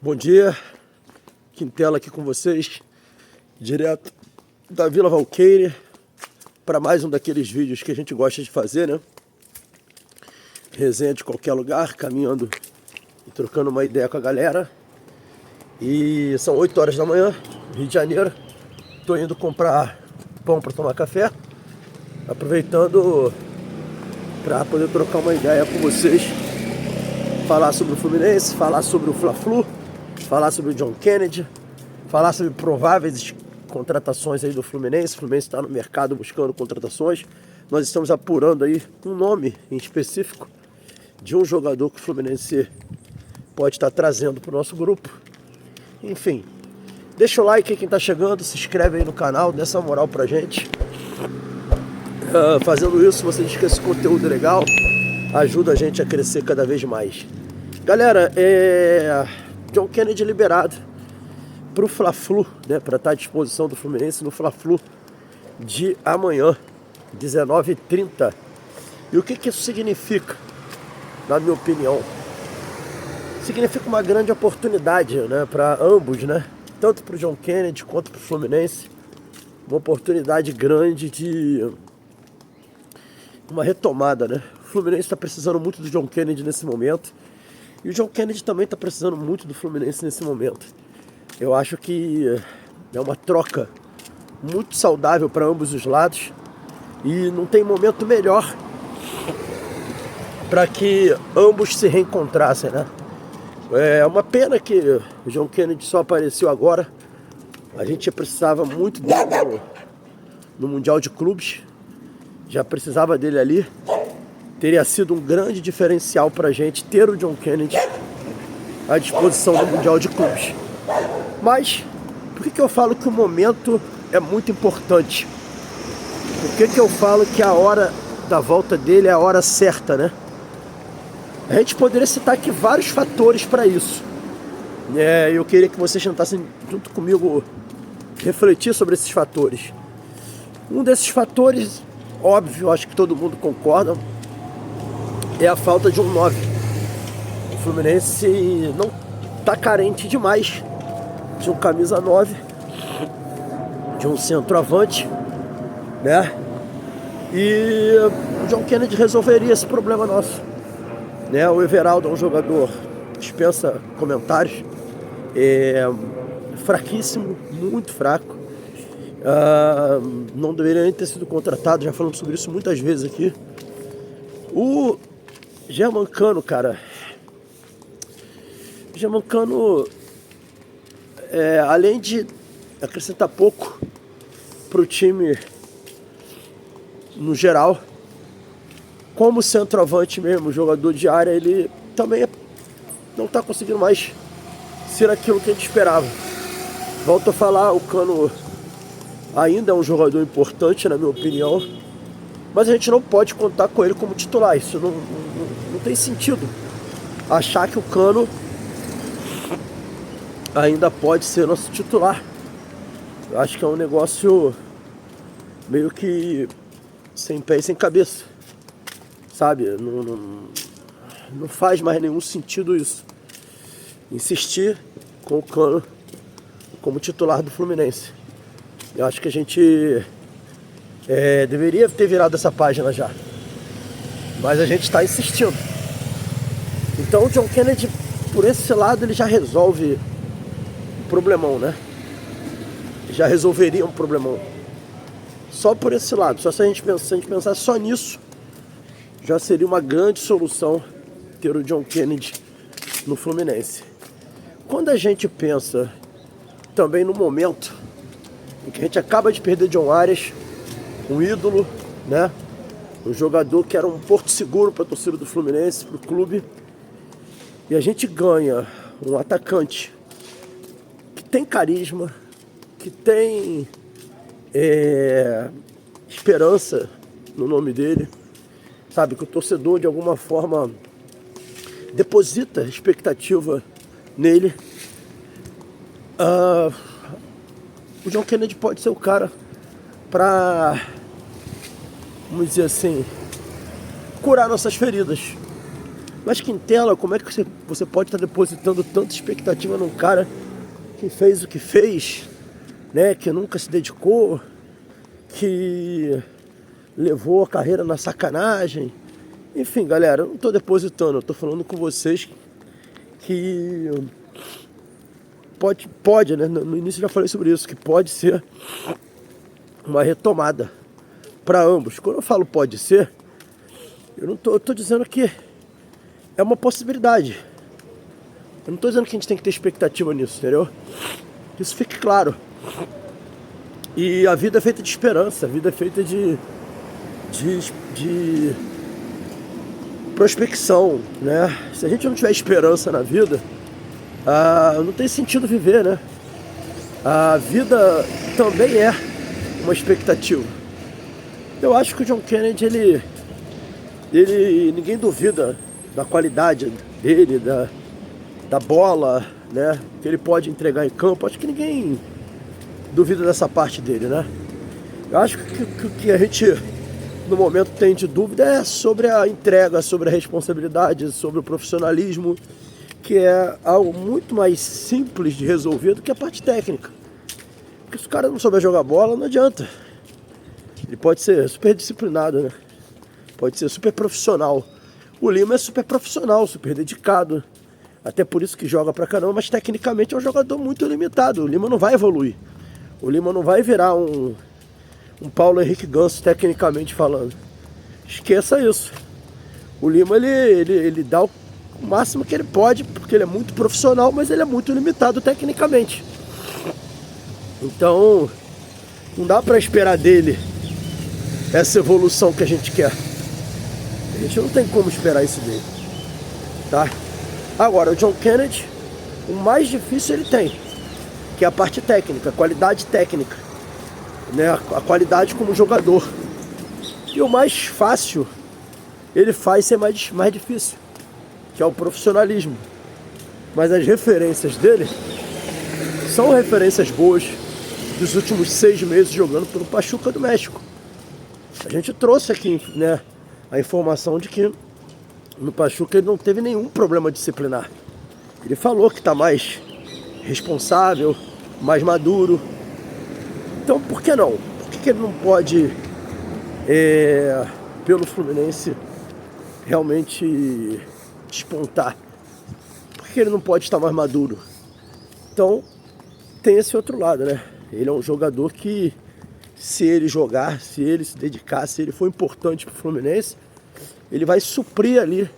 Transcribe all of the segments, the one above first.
Bom dia, Quintela aqui com vocês, direto da Vila Valqueire, para mais um daqueles vídeos que a gente gosta de fazer, né? Resenha de qualquer lugar, caminhando e trocando uma ideia com a galera. E são 8 horas da manhã, Rio de Janeiro. Tô indo comprar pão para tomar café, aproveitando para poder trocar uma ideia com vocês, falar sobre o Fluminense, falar sobre o Fla-Flu, falar sobre o John Kennedy, falar sobre prováveis contratações aí do Fluminense. O Fluminense está no mercado buscando contratações. Nós estamos apurando aí um nome em específico de um jogador que o Fluminense pode estar trazendo para o nosso grupo. Enfim, deixa o like aí quem está chegando, se inscreve aí no canal, dê essa moral pra gente. Fazendo isso, você diz que esse conteúdo é legal, ajuda a gente a crescer cada vez mais. Galera, John Kennedy liberado para o Fla-Flu, né, para estar à disposição do Fluminense no Fla-Flu de amanhã, 19h30. E o que isso significa, na minha opinião? Significa uma grande oportunidade, né, para ambos, né, tanto para o John Kennedy quanto para o Fluminense. Uma oportunidade grande de uma retomada, né? O Fluminense está precisando muito do John Kennedy nesse momento. E o John Kennedy também está precisando muito do Fluminense nesse momento. Eu acho que é uma troca muito saudável para ambos os lados. E não tem momento melhor para que ambos se reencontrassem, né? É uma pena que o John Kennedy só apareceu agora. A gente precisava muito dele no Mundial de Clubes. Já precisava dele ali. Teria sido um grande diferencial para a gente ter o John Kennedy à disposição do Mundial de Clubes. Mas, por que eu falo que o momento é muito importante? Por que eu falo que a hora da volta dele é a hora certa, né? A gente poderia citar aqui vários fatores para isso. Eu queria que vocês tentassem, junto comigo, refletir sobre esses fatores. Um desses fatores, óbvio, acho que todo mundo concorda, é a falta de um 9. O Fluminense não está carente demais de um camisa 9, de um centroavante, né? E o John Kennedy resolveria esse problema nosso, né? O Everaldo é um jogador, dispensa comentários, fraquíssimo, muito fraco. Não deveria nem ter sido contratado, já falamos sobre isso muitas vezes aqui. O Germancano, cara, além de acrescentar pouco pro time no geral, como centroavante mesmo, jogador de área, ele também não tá conseguindo mais ser aquilo que a gente esperava. Volto a falar, o Cano ainda é um jogador importante, na minha opinião, mas a gente não pode contar com ele como titular. Isso não tem sentido. Achar que o Cano ainda pode ser nosso titular. Eu acho que é um negócio meio que sem pé e sem cabeça, sabe? Não faz mais nenhum sentido isso. Insistir com o Cano como titular do Fluminense. Eu acho que a gente deveria ter virado essa página já, mas a gente está insistindo. Então o John Kennedy, por esse lado, ele já resolve um problemão, né? Já resolveria um problemão. Só por esse lado, só se a gente pensar só nisso, já seria uma grande solução ter o John Kennedy no Fluminense. Quando a gente pensa também no momento em que a gente acaba de perder John Arias, um ídolo, né? Um jogador que era um porto seguro para a torcida do Fluminense, para o clube. E a gente ganha um atacante que tem carisma, que tem esperança no nome dele, sabe? Que o torcedor de alguma forma deposita expectativa nele. O John Kennedy pode ser o cara para, vamos dizer assim, curar nossas feridas. Mas Quintela, como é que você pode estar depositando tanta expectativa num cara que fez o que fez, né? Que nunca se dedicou, que levou a carreira na sacanagem. Enfim, galera, eu não estou depositando, eu estou falando com vocês que pode, né? No início eu já falei sobre isso, que pode ser uma retomada para ambos. Quando eu falo pode ser, eu tô dizendo que é uma possibilidade. Eu não estou dizendo que a gente tem que ter expectativa nisso, entendeu? Que isso fique claro. E a vida é feita de esperança, a vida é feita de prospecção, né? Se a gente não tiver esperança na vida, não tem sentido viver, né? A vida também é uma expectativa. Eu acho que o John Kennedy, ninguém duvida da qualidade dele, da bola, né? Que ele pode entregar em campo. Acho que ninguém duvida dessa parte dele, né? Eu acho que o que a gente no momento tem de dúvida é sobre a entrega, sobre a responsabilidade, sobre o profissionalismo, que é algo muito mais simples de resolver do que a parte técnica. Porque se o cara não souber jogar bola, não adianta. Ele pode ser super disciplinado, né? Pode ser super profissional. O Lima é super profissional, super dedicado. Até por isso que joga pra caramba, mas tecnicamente é um jogador muito limitado. O Lima não vai evoluir. O Lima não vai virar um Paulo Henrique Ganso, tecnicamente falando. Esqueça isso. O Lima, ele dá o máximo que ele pode, porque ele é muito profissional, mas ele é muito limitado tecnicamente. Então, não dá pra esperar dele essa evolução que a gente quer. A gente não tem como esperar isso dele, tá? Agora, o John Kennedy, o mais difícil ele tem, que é a parte técnica, a qualidade técnica, né? A qualidade como jogador. E o mais fácil ele faz ser mais difícil, que é o profissionalismo. Mas as referências dele são referências boas dos últimos 6 meses jogando pelo Pachuca do México. A gente trouxe aqui, né, a informação de que no Pachuca ele não teve nenhum problema disciplinar. Ele falou que está mais responsável, mais maduro. Então por que não? Por que ele não pode, pelo Fluminense, realmente despontar? Por que ele não pode estar mais maduro? Então tem esse outro lado, né? Ele é um jogador que, se ele jogar, se ele se dedicar, se ele for importante para o Fluminense, ele vai suprir ali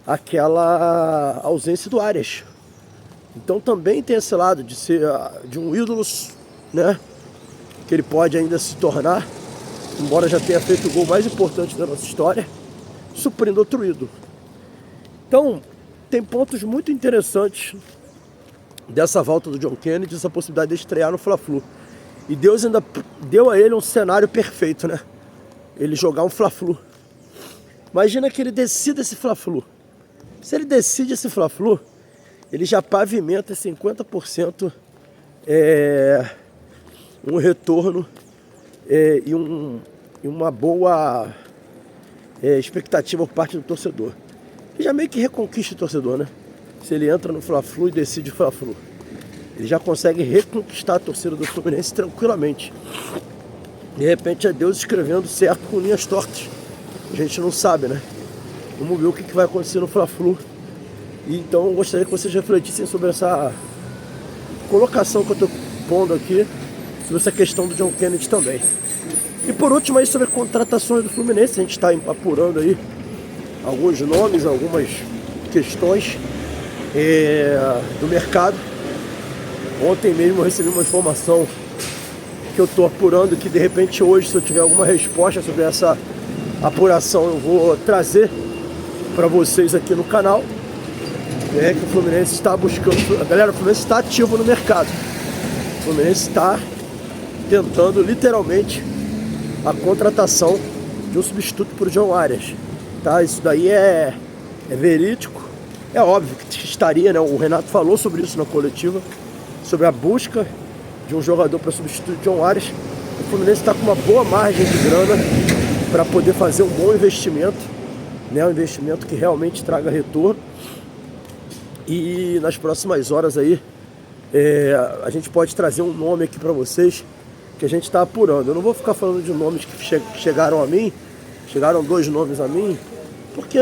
aquela ausência do Arias. Então também tem esse lado de ser de um ídolo, né? Que ele pode ainda se tornar, embora já tenha feito o gol mais importante da nossa história, suprindo outro ídolo. Então tem pontos muito interessantes dessa volta do John Kennedy, essa possibilidade de estrear no Fla-Flu. E Deus ainda deu a ele um cenário perfeito, né? Ele jogar um Fla-Flu. Imagina que ele decida esse Fla-Flu. Se ele decide esse Fla-Flu, ele já pavimenta 50% um retorno e uma boa expectativa por parte do torcedor. E já meio que reconquista o torcedor, né? Se ele entra no Fla-Flu e decide o Fla-Flu, ele já consegue reconquistar a torcida do Fluminense tranquilamente. De repente é Deus escrevendo certo com linhas tortas. A gente não sabe, né? Vamos ver o que vai acontecer no Fla-Flu. E então eu gostaria que vocês refletissem sobre essa colocação que eu estou pondo aqui, sobre essa questão do John Kennedy também. E por último aí sobre contratações do Fluminense, a gente está apurando aí alguns nomes, algumas questões do mercado. Ontem mesmo eu recebi uma informação que eu estou apurando, que de repente hoje, se eu tiver alguma resposta sobre essa apuração, eu vou trazer para vocês aqui no canal. Que o Fluminense está buscando, galera, o Fluminense está ativo no mercado. O Fluminense está tentando literalmente a contratação de um substituto para o John Arias, tá? Isso daí é verídico. É óbvio que estaria, né? O Renato falou sobre isso na coletiva, sobre a busca de um jogador para substituir o John Arias. O Fluminense está com uma boa margem de grana para poder fazer um bom investimento né? Um investimento que realmente traga retorno. E nas próximas horas aí, a gente pode trazer um nome aqui para vocês que a gente está apurando. Eu não vou ficar falando de nomes que chegaram a mim, chegaram 2 nomes a mim, porque,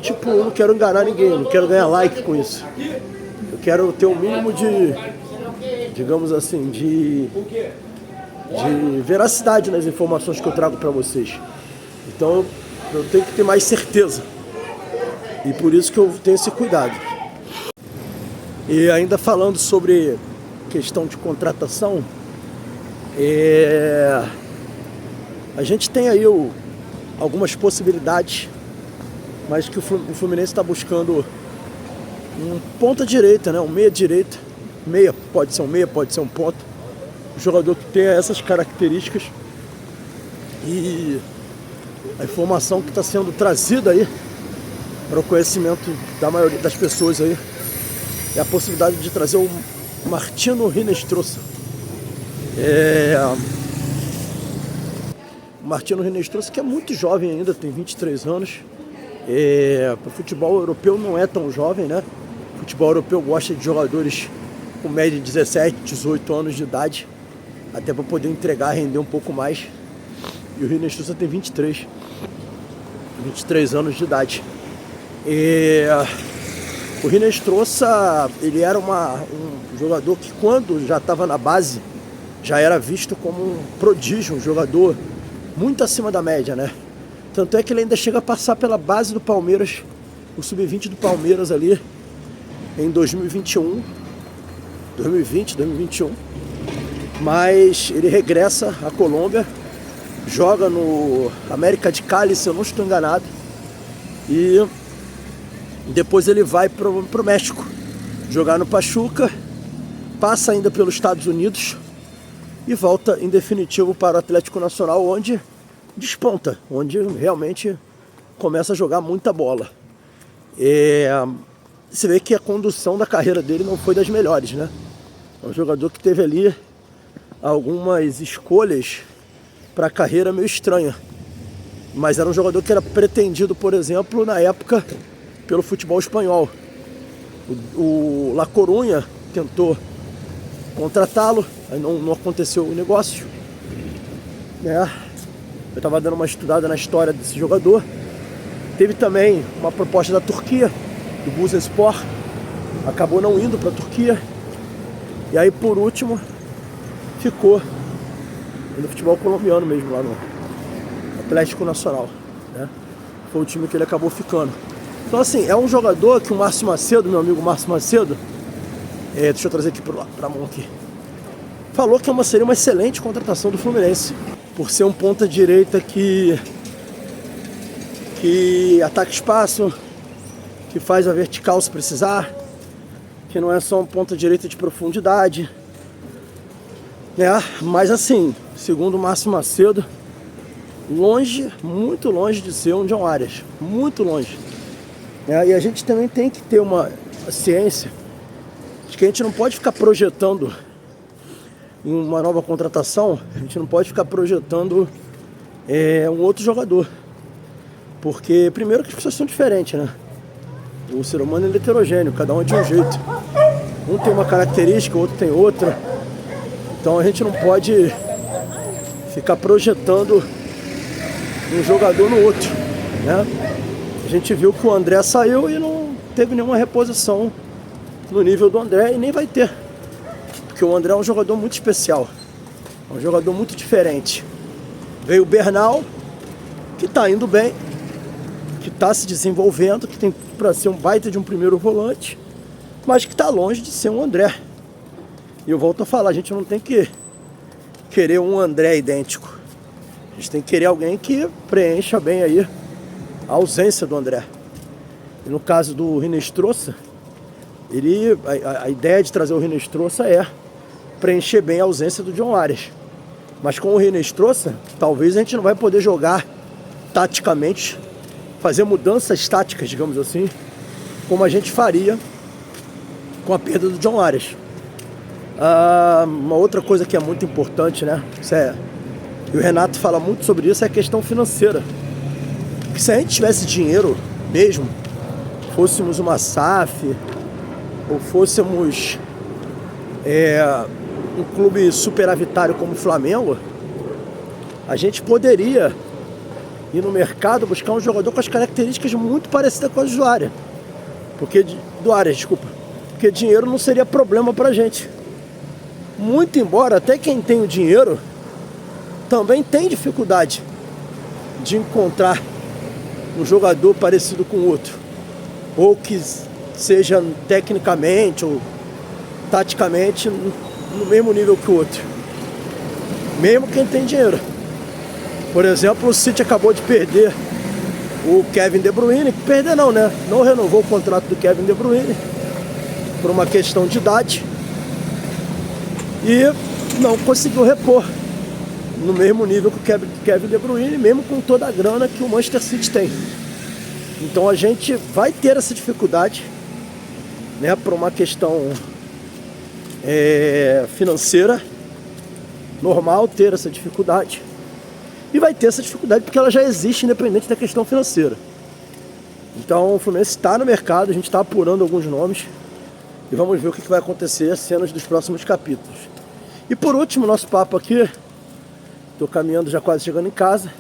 tipo, eu não quero enganar ninguém, eu não quero ganhar like com isso. Eu quero ter o mínimo de, digamos assim, de veracidade nas informações que eu trago para vocês. Então eu tenho que ter mais certeza. E por isso que eu tenho esse cuidado. E ainda falando sobre questão de contratação, a gente tem aí algumas possibilidades, mas que o Fluminense está buscando um ponta-direita, né? Um meia-direita. Meia, pode ser um meia, pode ser um ponta. Um jogador que tenha essas características. E a informação que está sendo trazida aí para o conhecimento da maioria das pessoas aí é a possibilidade de trazer o Martino Hinestrosa. O Martino Hinestrosa, que é muito jovem ainda, tem 23 anos. Para o futebol europeu não é tão jovem, né? O futebol europeu gosta de jogadores com média de 17, 18 anos de idade, até para poder entregar, render um pouco mais. E o Hinestrosa tem 23 anos de idade. O Hinestrosa, ele era um jogador que, quando já estava na base, já era visto como um prodígio, um jogador muito acima da média, né? Tanto é que ele ainda chega a passar pela base do Palmeiras, o sub-20 do Palmeiras ali, em 2021, 2021. Mas ele regressa à Colômbia, joga no América de Cali, se eu não estou enganado, e depois ele vai pro México jogar no Pachuca, passa ainda pelos Estados Unidos e volta em definitivo para o Atlético Nacional, onde desponta, onde realmente começa a jogar muita bola. Você vê que a condução da carreira dele não foi das melhores, né? É um jogador que teve ali algumas escolhas para a carreira meio estranha, mas era um jogador que era pretendido, por exemplo, na época, pelo futebol espanhol. O La Coruña tentou contratá-lo, aí não aconteceu o negócio, né? Eu estava dando uma estudada na história desse jogador. Teve também uma proposta da Turquia, do Bursaspor, acabou não indo para a Turquia. E aí, por último, ficou no futebol colombiano mesmo, lá no Atlético Nacional, né? Foi o time que ele acabou ficando. Então, assim, é um jogador que o Márcio Macedo, meu amigo Márcio Macedo, deixa eu trazer aqui pra mão aqui, falou que seria uma excelente contratação do Fluminense, por ser um ponta-direita que ataca espaço, que faz a vertical se precisar, que não é só um ponta-direita de profundidade, né? Mas, assim, segundo o Márcio Macedo, longe, muito longe de ser um John Arias, muito longe. E a gente também tem que ter uma ciência de que a gente não pode ficar projetando em uma nova contratação, a gente não pode ficar projetando um outro jogador. Porque, primeiro, que as pessoas são diferentes, né? O ser humano é heterogêneo, cada um é de um jeito. Um tem uma característica, o outro tem outra. Então a gente não pode ficar projetando um jogador no outro, né? A gente viu que o André saiu e não teve nenhuma reposição no nível do André, e nem vai ter, porque o André é um jogador muito especial, é um jogador muito diferente. Veio o Bernal, que está indo bem, que está se desenvolvendo, que tem para ser um baita de um primeiro volante, mas que está longe de ser um André. E eu volto a falar, a gente não tem que querer um André idêntico, a gente tem que querer alguém que preencha bem aí a ausência do André. E no caso do Hinestrosa, a ideia de trazer o Hinestrosa é preencher bem a ausência do John Arias. Mas com o Hinestrosa, talvez a gente não vai poder jogar taticamente, fazer mudanças táticas, digamos assim, como a gente faria com a perda do John Arias. Uma outra coisa que é muito importante, né? E o Renato fala muito sobre isso, é a questão financeira. que se a gente tivesse dinheiro mesmo, fôssemos uma SAF ou fôssemos um clube superavitário como o Flamengo, a gente poderia ir no mercado buscar um jogador com as características muito parecidas com as do Arias. Porque dinheiro não seria problema pra gente. Muito embora até quem tem o dinheiro também tem dificuldade de encontrar um jogador parecido com o outro, ou que seja tecnicamente ou taticamente no mesmo nível que o outro, mesmo quem tem dinheiro. Por exemplo, o City acabou de perder o Kevin De Bruyne, perder não, né? Não renovou o contrato do Kevin De Bruyne por uma questão de idade e não conseguiu repor no mesmo nível que o Kevin De Bruyne, mesmo com toda a grana que o Manchester City tem. Então a gente vai ter essa dificuldade, né, por uma questão financeira, normal ter essa dificuldade. E vai ter essa dificuldade porque ela já existe independente da questão financeira. Então o Fluminense está no mercado, a gente está apurando alguns nomes e vamos ver o que vai acontecer as cenas dos próximos capítulos. E por último, nosso papo aqui, estou caminhando, já quase chegando em casa,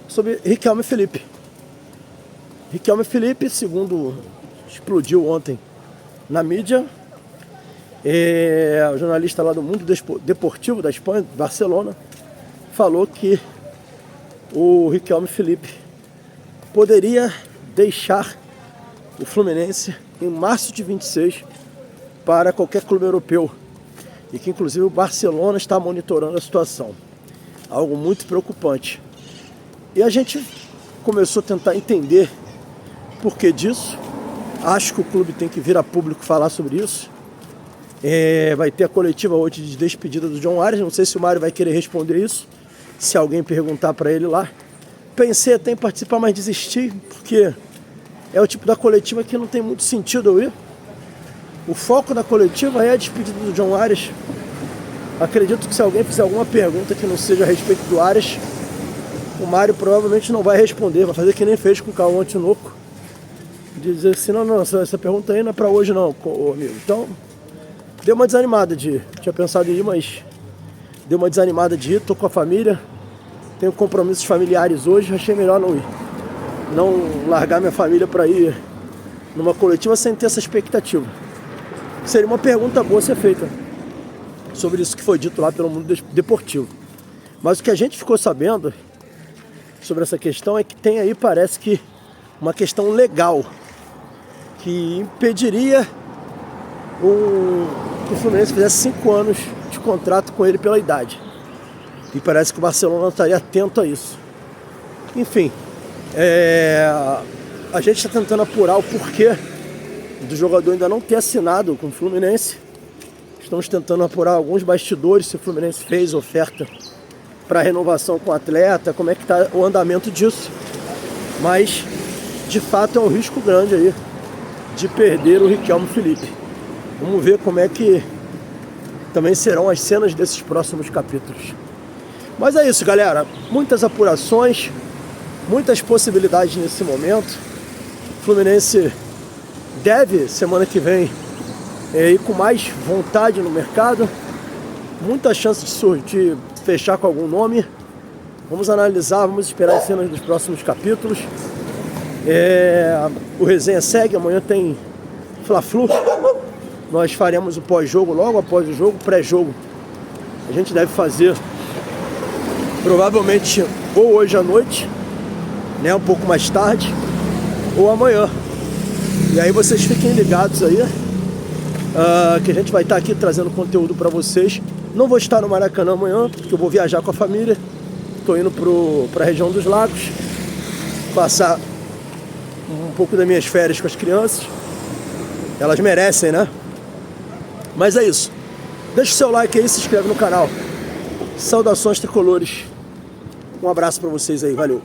sobre Riquelme e Felipe. Riquelme e Felipe, segundo explodiu ontem na mídia, o jornalista lá do Mundo Deportivo da Espanha, Barcelona, falou que o Riquelme Felipe poderia deixar o Fluminense em março de 26 para qualquer clube europeu e que inclusive o Barcelona está monitorando a situação. Algo muito preocupante. E a gente começou a tentar entender por que disso. Acho que o clube tem que vir a público falar sobre isso. Vai ter a coletiva hoje de despedida do John Arias. Não sei se o Mário vai querer responder isso, se alguém perguntar para ele lá. Pensei até em participar, mas desisti, porque é o tipo da coletiva que não tem muito sentido eu ir. O foco da coletiva é a despedida do John Arias. Acredito que se alguém fizer alguma pergunta que não seja a respeito do Arias, o Mário provavelmente não vai responder, vai fazer que nem fez com o Cauã Tinoco, dizer assim, não, essa pergunta aí não é para hoje não, amigo. Então, deu uma desanimada de ir, tinha pensado em ir, mas deu uma desanimada de ir, tô com a família, tenho compromissos familiares hoje, achei melhor não ir. Não largar minha família para ir numa coletiva sem ter essa expectativa. Seria uma pergunta boa a ser feita sobre isso que foi dito lá pelo Mundo Deportivo. Mas o que a gente ficou sabendo sobre essa questão é que tem aí, parece que, uma questão legal que impediria que o Fluminense fizesse 5 anos de contrato com ele pela idade. E parece que o Barcelona estaria atento a isso. Enfim, a gente está tentando apurar o porquê do jogador ainda não ter assinado com o Fluminense. Estamos tentando apurar alguns bastidores, se o Fluminense fez oferta para renovação com o atleta, como é que está o andamento disso. Mas, de fato, é um risco grande aí de perder o Riquelme Felipe. Vamos ver como é que também serão as cenas desses próximos capítulos. Mas é isso, galera. Muitas apurações, muitas possibilidades nesse momento. O Fluminense deve, semana que vem, ir com mais vontade no mercado. Muita chance de fechar com algum nome. Vamos analisar, vamos esperar as cenas dos próximos capítulos. O resenha segue, amanhã tem Fla-Flu. Nós faremos o pós-jogo logo após o jogo, pré-jogo. A gente deve fazer provavelmente ou hoje à noite, né, um pouco mais tarde, ou amanhã. E aí vocês fiquem ligados aí, que a gente vai estar aqui trazendo conteúdo para vocês. Não vou estar no Maracanã amanhã, porque eu vou viajar com a família. Estou indo para a região dos lagos, passar um pouco das minhas férias com as crianças. Elas merecem, né? Mas é isso. Deixa o seu like aí, se inscreve no canal. Saudações tricolores. Um abraço para vocês aí, valeu.